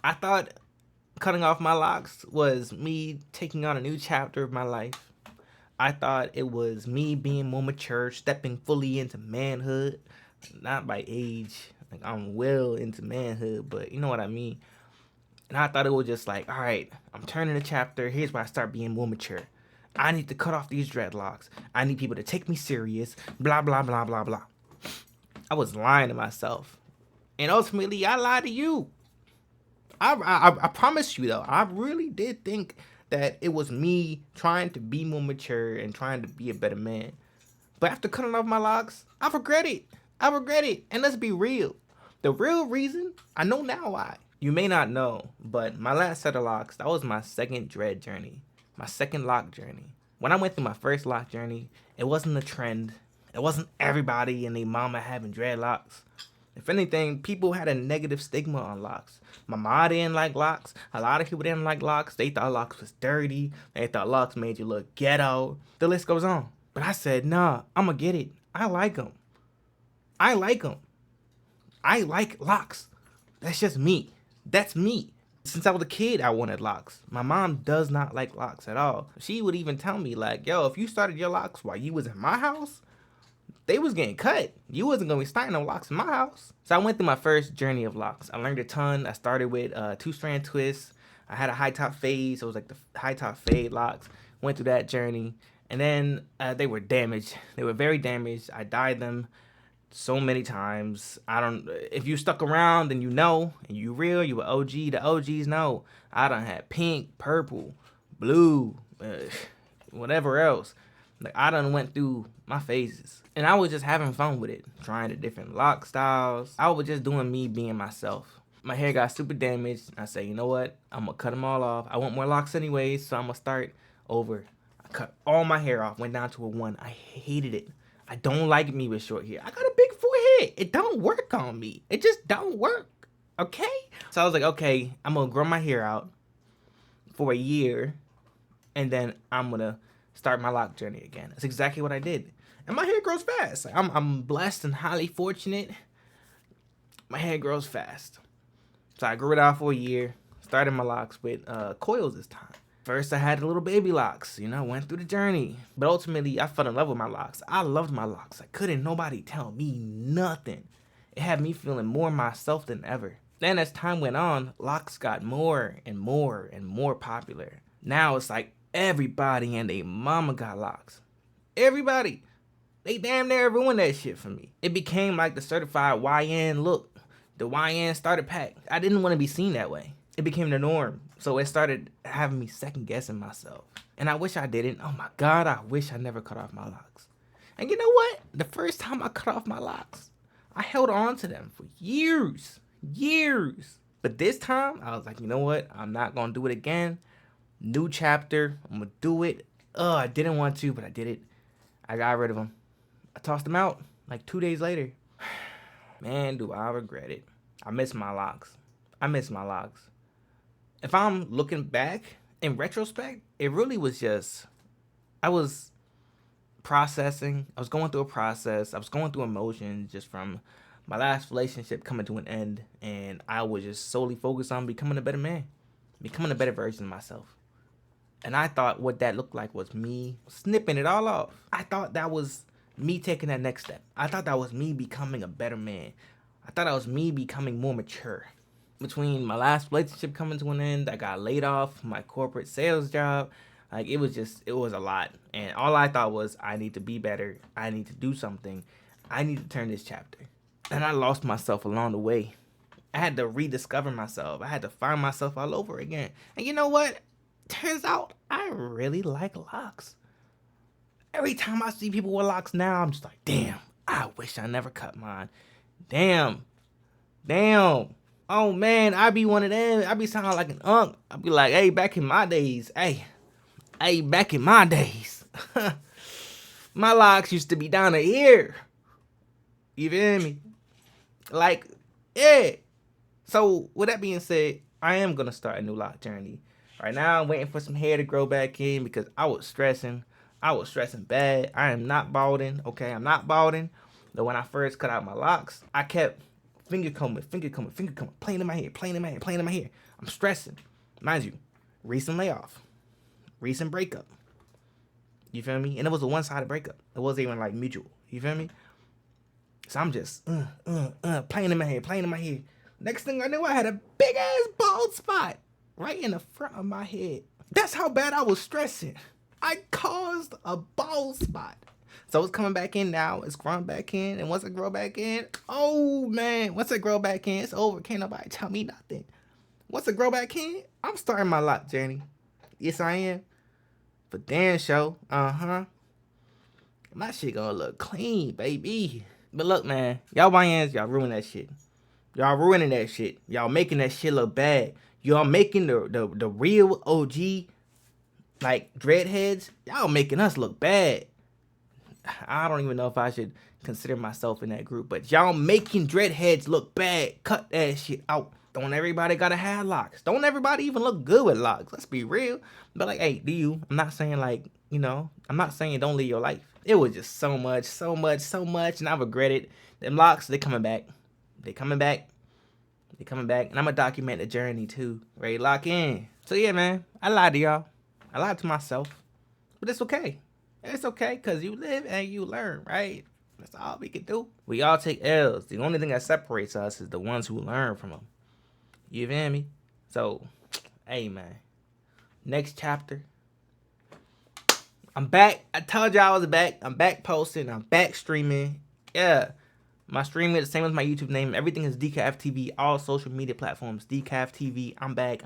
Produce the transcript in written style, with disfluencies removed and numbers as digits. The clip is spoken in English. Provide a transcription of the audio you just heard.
I thought cutting off my locks was me taking on a new chapter of my life. I thought it was me being more mature, stepping fully into manhood, not by age. Like I'm well into manhood, but you know what I mean. And I thought it was just like, all right, I'm turning the chapter. Here's where I start being more mature. I need to cut off these dreadlocks. I need people to take me serious. Blah blah blah blah blah. I was lying to myself, and ultimately, I lied to you. I promise you though, I really did think that it was me trying to be more mature and trying to be a better man. But after cutting off my locks, I regret it. I regret it. And let's be real. The real reason, I know now why. You may not know, but my last set of locks, that was my second dread journey. My second lock journey. When I went through my first lock journey, it wasn't a trend. It wasn't everybody and their mama having dreadlocks. If anything, people had a negative stigma on locks. My mom didn't like locks. A lot of people didn't like locks. They thought locks was dirty. They thought locks made you look ghetto. The list goes on. But I said, nah, I'ma get it. I like them. I like them. I like locks. That's just me. That's me. Since I was a kid, I wanted locks. My mom does not like locks at all. She would even tell me, like, yo, if you started your locks while you was in my house, they was getting cut. You wasn't gonna be starting no locks in my house. So I went through my first journey of locks. I learned a ton. I started with two-strand twists. I had a high top fade, so it was like the high top fade locks. Went through that journey, and then they were damaged. They were very damaged. I dyed them so many times. I don't. If you stuck around, then you know, and you real, you an OG. The OGs know. I done had pink, purple, blue, whatever else. Like I done went through my phases, and I was just having fun with it, trying the different lock styles. I was just doing me, being myself. My hair got super damaged. I said, you know what? I'm gonna cut them all off. I want more locks anyways, so I'm gonna start over. I cut all my hair off, went down to a 1. I hated it. I don't like me with short hair. I got a big forehead. It don't work on me. It just don't work. Okay? So I was like, okay, I'm gonna grow my hair out for a year, and then I'm gonna start my lock journey again. That's exactly what I did. And my hair grows fast. Like, I'm blessed and highly fortunate. My hair grows fast. So I grew it out for a year. Started my locks with coils this time. First, I had the little baby locks, went through the journey. But ultimately, I fell in love with my locks. I loved my locks. I couldn't nobody tell me nothing. It had me feeling more myself than ever. Then as time went on, locks got more and more and more popular. Now it's like everybody and they mama got locks. Everybody. They damn near ruined that shit for me. It became like the certified YN look. The YN starter pack. I didn't want to be seen that way. It became the norm. So it started having me second guessing myself. And I wish I didn't. Oh my God, I wish I never cut off my locks. And you know what? The first time I cut off my locks, I held on to them for years. Years. But this time, I was like, you know what? I'm not going to do it again. New chapter. I'm going to do it. I didn't want to, but I did it. I got rid of them. I tossed them out like 2 days later. Man, do I regret it. I miss my locks. I miss my locks. If I'm looking back in retrospect, it really was just, I was processing. I was going through a process. I was going through emotions just from my last relationship coming to an end. And I was just solely focused on becoming a better man, becoming a better version of myself. And I thought what that looked like was me snipping it all off. I thought that was me taking that next step. I thought that was me becoming a better man. I thought that was me becoming more mature. Between my last relationship coming to an end, I got laid off my corporate sales job. Like it was a lot. And all I thought was I need to be better. I need to do something. I need to turn this chapter. And I lost myself along the way. I had to rediscover myself. I had to find myself all over again. And you know what? Turns out I really like locks. Every time I see people with locks now, I'm just like, damn, I wish I never cut mine. Damn. Oh man, I be one of them. I be sounding like an unk. I be like, hey, back in my days. Hey, back in my days. My locks used to be down to here. You feel me? Like, yeah. So, with that being said, I am going to start a new lock journey. Right now, I'm waiting for some hair to grow back in because I was stressing. I was stressing bad. I am not balding, okay? I'm not balding. But when I first cut out my locks, I kept finger combing, playing in my hair. I'm stressing. Mind you, recent layoff, recent breakup. You feel me? And it was a one-sided breakup. It wasn't even like mutual. You feel me? So I'm just playing in my head. Next thing I knew, I had a big ass bald spot right in the front of my head. That's how bad I was stressing. I caused a bald spot. So it's coming back in now. It's growing back in. And once it grow back in, oh man, once it grow back in, it's over. Can't nobody tell me nothing. Once it grow back in, I'm starting my lock journey. Yes, I am. For damn show. My shit gonna look clean, baby. But look, man, y'all YNs, y'all ruin that shit. Y'all ruining that shit. Y'all making that shit look bad. Y'all making the real OG, like, dreadheads, y'all making us look bad. I don't even know if I should consider myself in that group, but y'all making dreadheads look bad. Cut that shit out. Don't everybody gotta have locks. Don't everybody even look good with locks. Let's be real. But like, hey, do you? I'm not saying like, I'm not saying don't live your life. It was just so much, and I regret it. Them locks, they coming back. And I'm gonna document the journey too. Ready, lock in. So yeah, man, I lied to y'all. I lied to myself. But it's okay. It's okay, because you live and you learn, right? That's all we can do. We all take L's. The only thing that separates us is the ones who learn from them. You feel me? So, hey, man. Next chapter. I'm back. I told y'all I was back. I'm back posting. I'm back streaming. Yeah. My streaming is the same as my YouTube name. Everything is Decaf TV. All social media platforms. Decaf TV. I'm back.